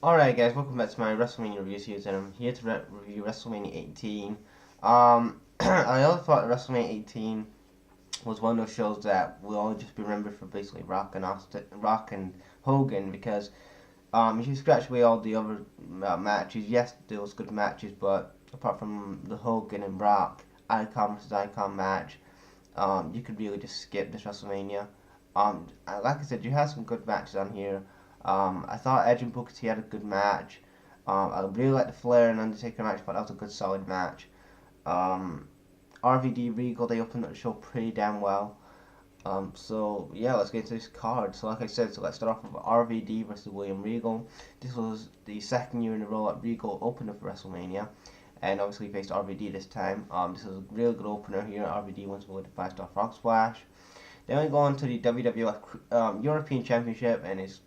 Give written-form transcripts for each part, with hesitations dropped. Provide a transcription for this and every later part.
Alright guys, welcome back to my Wrestlemania review series, and I'm here to review Wrestlemania 18. I always thought Wrestlemania 18 was one of those shows that will only just be remembered for basically Rock and Hogan, because if you scratch away all the other matches, yes, there was good matches, but apart from the Hogan and Rock Icon versus Icon match, you could really just skip this Wrestlemania. Like I said, you have some good matches on here. I thought Edge and Booker T had a good match. I really liked the Flair and Undertaker match, but that was a good solid match. RVD Regal, they opened up the show pretty damn well. So yeah, let's get into this card. So like I said, let's start off with RVD versus William Regal. This was the second year in a row that Regal opened up for WrestleMania, and obviously faced RVD this time. This was a really good opener here. RVD wins with a 5-star frog splash. Then we go on to the WWF European Championship, and it's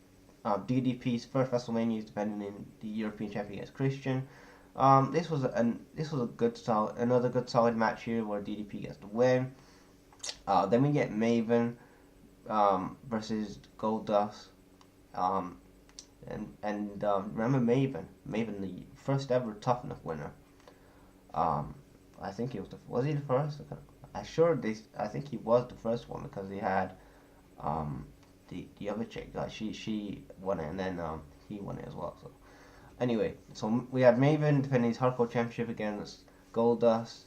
DDP's first WrestleMania. He's defending the European Champion against Christian. This was another good solid match here where DDP gets the win. Then we get Maven versus Goldust. Remember Maven, the first ever Tough Enough winner. I think he was he the first? I think he was the first one, because he had the other chick, she won it, and then he won it as well. So anyway, so we had Maven defending his Hardcore Championship against Goldust.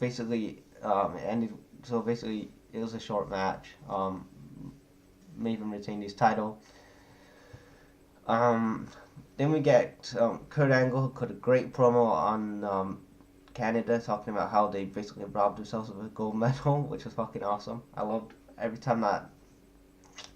Basically, it ended. So basically, it was a short match. Maven retained his title. Then we get Kurt Angle, who cut a great promo on Canada, talking about how they basically robbed themselves of a gold medal, which was fucking awesome. I loved every time that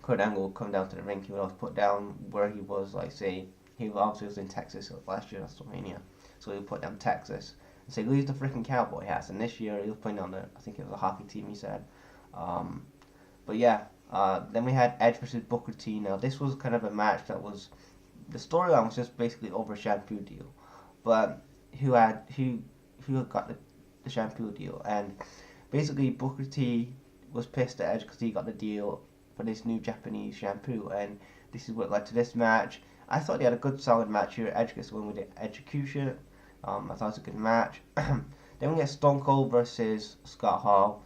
Kurt Angle would come down to the ring, he would always put down where he was. Like, say, he obviously was in Texas last year, WrestleMania, so he would put down Texas and say, "Leave the freaking cowboy hats." And this year he was putting down I think it was a hockey team, he said. But yeah, then we had Edge versus Booker T. Now this was kind of a match that was, the storyline was just basically over a shampoo deal, but who got the shampoo deal, and basically Booker T was pissed at Edge because he got the deal for this new Japanese shampoo, and this is what led to this match. I thought they had a good solid match here. Edge gets the win with the execution. I thought it was a good match. Then we get Stone Cold versus Scott Hall.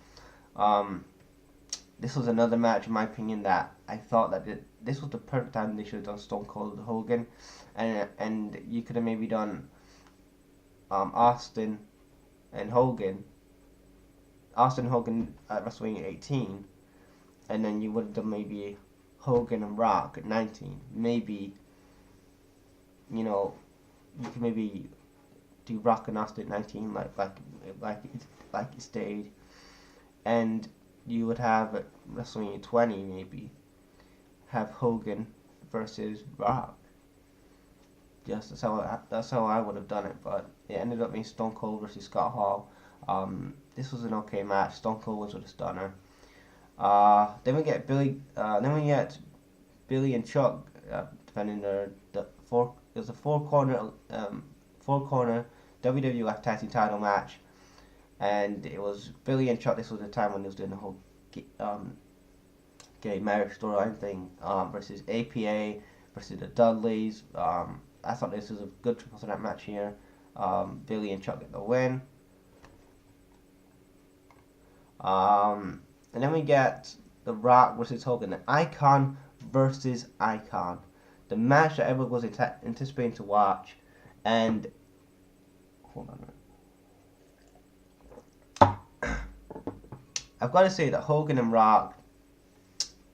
This was another match, in my opinion, that I thought that this was the perfect time they should have done Stone Cold and Hogan, and you could have maybe done Austin Hogan at WrestleMania 18, and then you would have done maybe Hogan and Rock at 19. Maybe, you could maybe do Rock and Austin at 19, like it stayed, and you would have at WrestleMania 20 maybe have Hogan versus Rock. Yes, that's how I would have done it, but it ended up being Stone Cold versus Scott Hall. This was an okay match. Stone Cold was with a stunner. Then we get Billy and Chuck defending the four. It was a four corner WWF Tag Team title match, and it was Billy and Chuck. This was the time when he was doing the whole gay marriage storyline thing, versus APA versus the Dudleys. I thought this was a good triple threat match here. Billy and Chuck get the win. And then we get The Rock versus Hogan, the Icon versus Icon, the match that everyone was anticipating to watch. And hold on a minute. I've got to say that Hogan and Rock,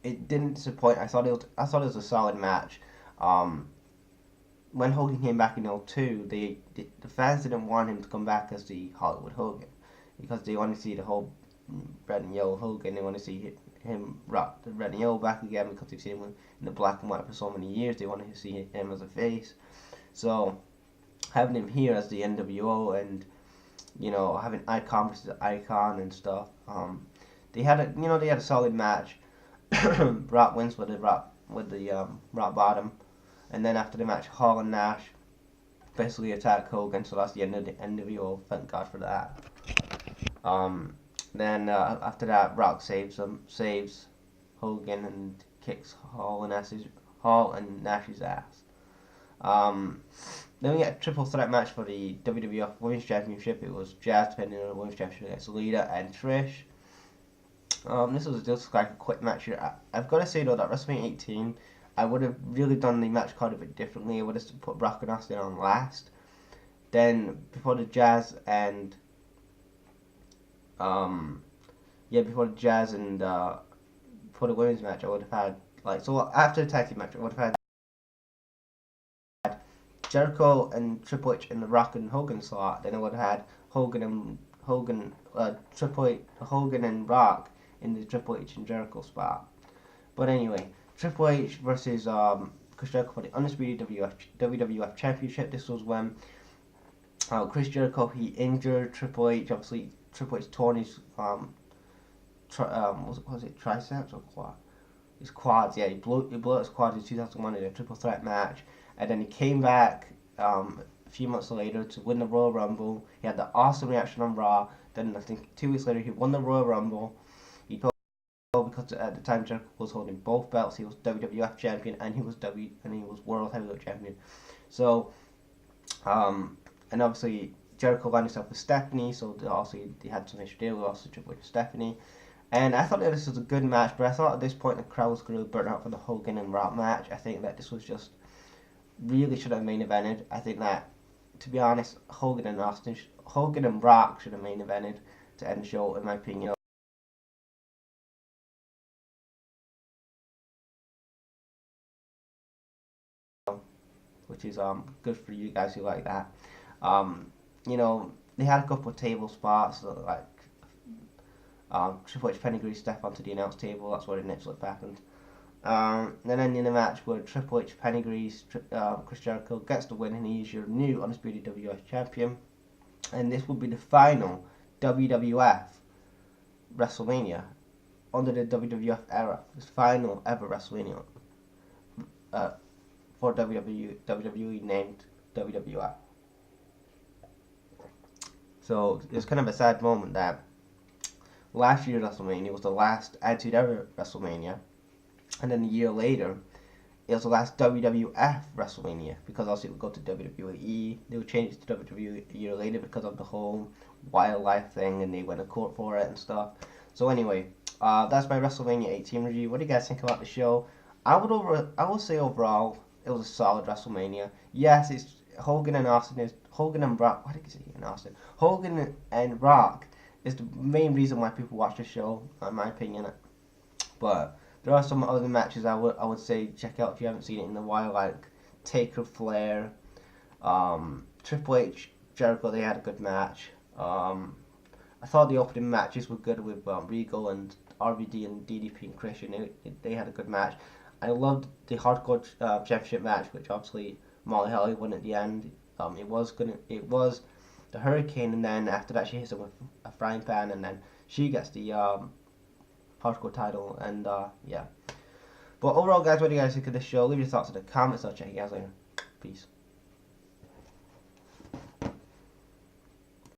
it didn't disappoint. I thought it was a solid match. When Hogan came back in 2002, the fans didn't want him to come back as the Hollywood Hogan, because they want to see the whole red and yellow Hogan. They want to see him rock the red and yellow back again, because they've seen him in the black and white for so many years. They wanted to see him as a face. So having him here as the NWO, and having Icon versus Icon and stuff, they had a solid match. Rock wins with the rock bottom, and then after the match, Hall and Nash basically attack Hogan. So that's the end of the NWO. Thank God for that. Then after that, Rock saves Hogan and kicks Hall and Nash's ass. Then we get a triple threat match for the WWF Women's Championship. It was Jazz defending the Women's Championship against Lita and Trish. This was just like a quick match here. I've got to say though that WrestleMania 18, I would have really done the match card a bit differently. I would have put Brock and Austin on last. Then before the Jazz and before the Jazz and for the women's match, I would have had after the tag team match, I would have had Jericho and Triple H in the Rock and Hogan slot. Then I would have had Hogan and Rock in the Triple H and Jericho spot. But anyway, Triple H versus Chris Jericho for the undisputed WWF Championship. This was when Chris Jericho, he injured Triple H. Obviously, Triple H torn his was it triceps or quad? His quads. Yeah, he blew out his quads in 2001 in a triple threat match, and then he came back a few months later to win the Royal Rumble. He had the awesome reaction on Raw. Then I think 2 weeks later he won the Royal Rumble. He told because at the time Jericho was holding both belts. He was WWF champion and he was World Heavyweight champion. So and obviously Jericho lined himself with Stephanie, so they had some issue there with also Triple H and Stephanie. And I thought that this was a good match, but I thought at this point the crowd was going to burn out for the Hogan and Rock match. I think that this was just really should have main evented. I think that, to be honest, Hogan and Rock should have main evented to end the show, in my opinion. Which is good for you guys who like that. They had a couple of table spots, like Triple H Pedigree step onto the announce table. That's where the next flip happened. Then ending the match where Triple H Pedigrees Chris Jericho gets the win, and he is your new undisputed WWF champion. And this will be the final WWF WrestleMania under the WWF era. This final ever WrestleMania for WWE named WWF. So it's kind of a sad moment that last year's WrestleMania was the last Attitude Era WrestleMania, and then a year later it was the last WWF WrestleMania, because obviously it would go to WWE. They would change it to WWE a year later because of the whole wildlife thing, and they went to court for it and stuff. So anyway, that's my WrestleMania 18 review. What do you guys think about the show? I would say overall it was a solid WrestleMania. Yes, it's Hogan and Brock. Why did I say Austin? Hogan and Rock is the main reason why people watch the show, in my opinion. But there are some other matches I would say check out if you haven't seen it in a while, like Taker Flair, Triple H, Jericho. They had a good match. I thought the opening matches were good with Regal and RVD and DDP and Christian. They had a good match. I loved the Hardcore Championship match, which obviously Molly Holly won at the end. It was the Hurricane, and then after that she hits him with a frying pan, and then she gets the Hardcore title, and yeah. But overall, guys, what do you guys think of this show? Leave your thoughts in the comments. I'll check you guys later. Peace.